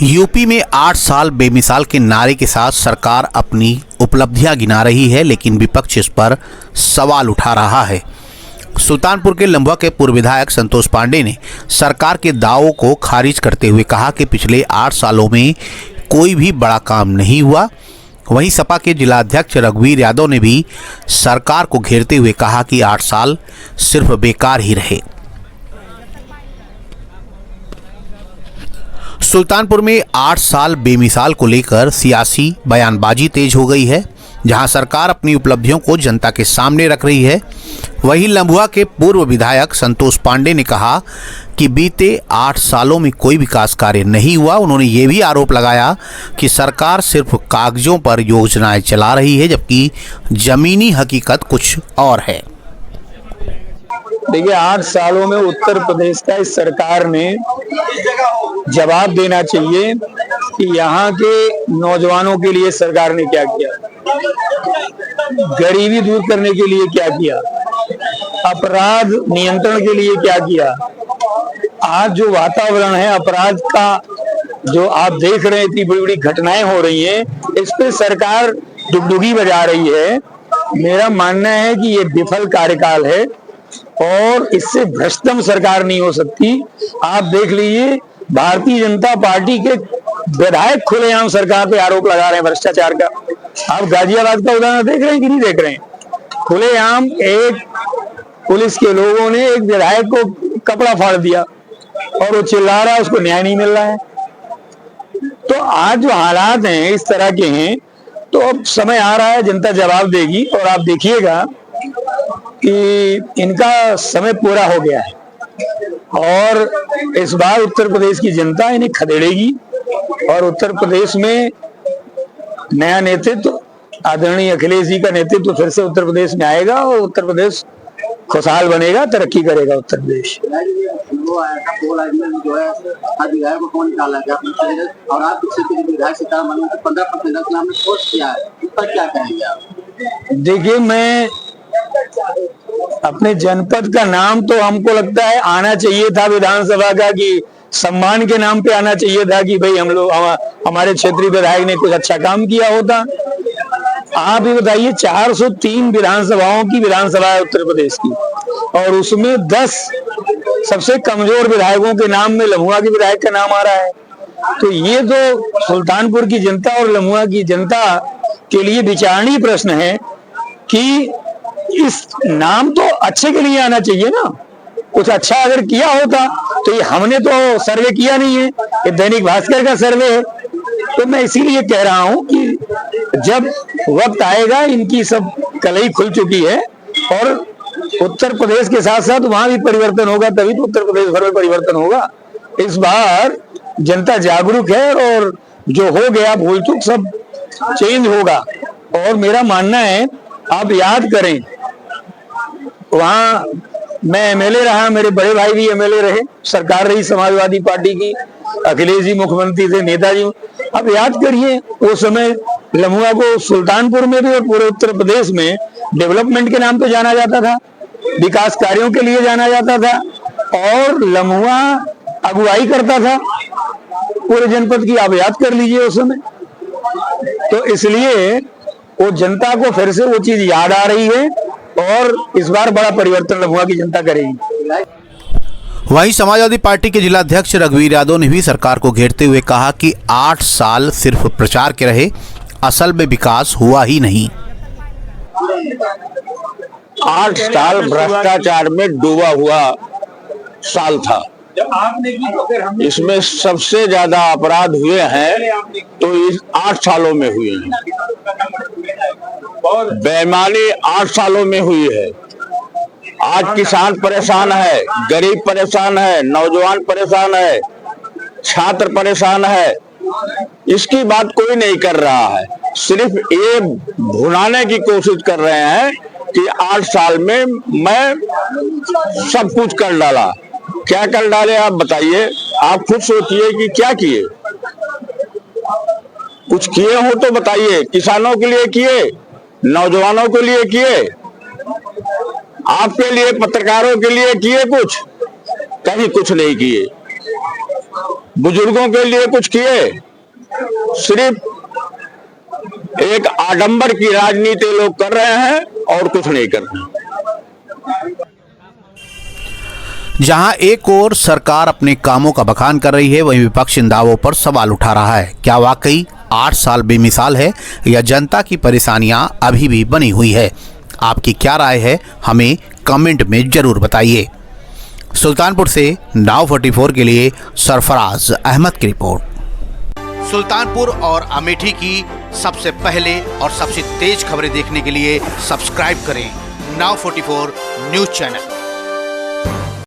UP में 8 साल बेमिसाल के नारे के साथ सरकार अपनी उपलब्धियां गिना रही है, लेकिन विपक्ष इस पर सवाल उठा रहा है। सुल्तानपुर के लम्बुआ के पूर्व विधायक संतोष पांडे ने सरकार के दावों को खारिज करते हुए कहा कि पिछले 8 सालों में कोई भी बड़ा काम नहीं हुआ। वहीं सपा के जिलाध्यक्ष रघुवीर यादव ने भी सरकार को घेरते हुए कहा कि 8 साल सिर्फ बेकार ही रहे। सुल्तानपुर में 8 साल बेमिसाल को लेकर सियासी बयानबाजी तेज हो गई है, जहां सरकार अपनी उपलब्धियों को जनता के सामने रख रही है। वहीं लम्बुआ के पूर्व विधायक संतोष पांडे ने कहा कि बीते 8 सालों में कोई विकास कार्य नहीं हुआ। उन्होंने ये भी आरोप लगाया कि सरकार सिर्फ कागजों पर योजनाएं चला रही है, जबकि जमीनी हकीकत कुछ और है। देखिए, 8 सालों में उत्तर प्रदेश का इस सरकार ने जवाब देना चाहिए कि यहाँ के नौजवानों के लिए सरकार ने क्या किया, गरीबी दूर करने के लिए क्या किया, अपराध नियंत्रण के लिए क्या किया। आज जो वातावरण है अपराध का, जो आप देख रहे हैं, इतनी बड़ी बड़ी घटनाएं हो रही हैं, इस पे सरकार डुगडुगी बजा रही है। मेरा मानना है कि ये विफल कार्यकाल है और इससे भ्रष्टतम सरकार नहीं हो सकती। आप देख लीजिए, भारतीय जनता पार्टी के विधायक खुलेआम सरकार पे आरोप लगा रहे हैं भ्रष्टाचार का। आप गाजियाबाद का उदाहरण देख रहे हैं कि नहीं देख रहे हैं? खुलेआम एक पुलिस के लोगों ने एक विधायक को कपड़ा फाड़ दिया और वो चिल्ला रहा है, उसको न्याय नहीं मिल रहा है। तो आज जो हालात हैं इस तरह के हैं, तो अब समय आ रहा है, जनता जवाब देगी। और आप देखिएगा कि इनका समय पूरा हो गया है और इस बार उत्तर प्रदेश की जनता इन्हें खदेड़ेगी और उत्तर प्रदेश में नया नेतृत्व, आदरणीय अखिलेश जी का नेतृत्व फिर से उत्तर प्रदेश में आएगा और उत्तर प्रदेश खुशहाल बनेगा, तरक्की करेगा उत्तर प्रदेश। और आप क्या कहेंगे? देखिए, मैं अपने जनपद का नाम तो हमको लगता है आना चाहिए था विधानसभा का, कि सम्मान के नाम पे आना चाहिए था कि भाई हम लोग, हमारे क्षेत्रीय विधायक ने कुछ अच्छा काम किया होता। आप ये बताइए, 403 विधानसभाओं की विधानसभा है उत्तर प्रदेश की और उसमें 10 सबसे कमजोर विधायकों के नाम में लम्बुआ के विधायक का नाम आ रहा है। तो ये तो सुल्तानपुर की जनता और लम्बुआ की जनता के लिए विचारणीय प्रश्न है कि इस नाम तो अच्छे के लिए आना चाहिए ना। कुछ अच्छा अगर किया होता तो ये हमने तो सर्वे किया नहीं है, ये दैनिक भास्कर का सर्वे है। तो मैं इसीलिए कह रहा हूं कि जब वक्त आएगा, इनकी सब कलई खुल चुकी है और उत्तर प्रदेश के साथ साथ वहां भी परिवर्तन होगा, तभी तो उत्तर प्रदेश भर में परिवर्तन होगा। इस बार जनता जागरूक है और जो हो गया भूल चूक सब चेंज होगा। और मेरा मानना है, आप याद करें, वहां मैं एमएलए रहा, मेरे बड़े भाई भी एमएलए रहे, सरकार रही समाजवादी पार्टी की, अखिलेश जी मुख्यमंत्री थे, नेताजी। अब याद करिए, वो समय लम्बुआ को सुल्तानपुर में भी और पूरे उत्तर प्रदेश में डेवलपमेंट के नाम पे जाना जाता था, विकास कार्यों के लिए जाना जाता था और लम्बुआ अगुवाई करता था पूरे जनपद की। आप याद कर लीजिए उस समय। तो इसलिए वो जनता को फिर से वो चीज याद आ रही है और इस बार बड़ा परिवर्तन लम्बुआ की जनता करेगी। वहीं समाजवादी पार्टी के जिलाध्यक्ष रघुवीर यादव ने भी सरकार को घेरते हुए कहा कि 8 साल सिर्फ प्रचार के रहे, असल में विकास हुआ ही नहीं। 8 साल भ्रष्टाचार में डूबा हुआ साल था। इसमें सबसे ज्यादा अपराध हुए हैं तो इस 8 सालों में हुए हैं। बेईमानी 8 सालों में हुई है। आज किसान परेशान है, गरीब परेशान है, नौजवान परेशान है, छात्र परेशान है। इसकी बात कोई नहीं कर रहा है। सिर्फ ये भुनाने की कोशिश कर रहे हैं कि 8 साल में मैं सब कुछ कर डाला। क्या कर डाले आप बताइए? आप खुद सोचिए कि क्या किए। कुछ किए हो तो बताइए। किसानों के लिए किए, नौजवानों के लिए किए, आपके लिए, पत्रकारों के लिए किए? कुछ कहीं कुछ नहीं किए। बुजुर्गों के लिए कुछ किए? सिर्फ एक आडंबर की राजनीति लोग कर रहे हैं और कुछ नहीं कर रहे। जहां एक ओर सरकार अपने कामों का बखान कर रही है, वहीं विपक्ष इन दावों पर सवाल उठा रहा है। क्या वाकई 8 साल बेमिसाल है या जनता की परेशानियां अभी भी बनी हुई है? आपकी क्या राय है, हमें कमेंट में जरूर बताइए। सुल्तानपुर से नाव 44 के लिए सरफराज अहमद की रिपोर्ट। सुल्तानपुर और अमेठी की सबसे पहले और सबसे तेज खबरें देखने के लिए सब्सक्राइब करें नाव 44 न्यूज चैनल।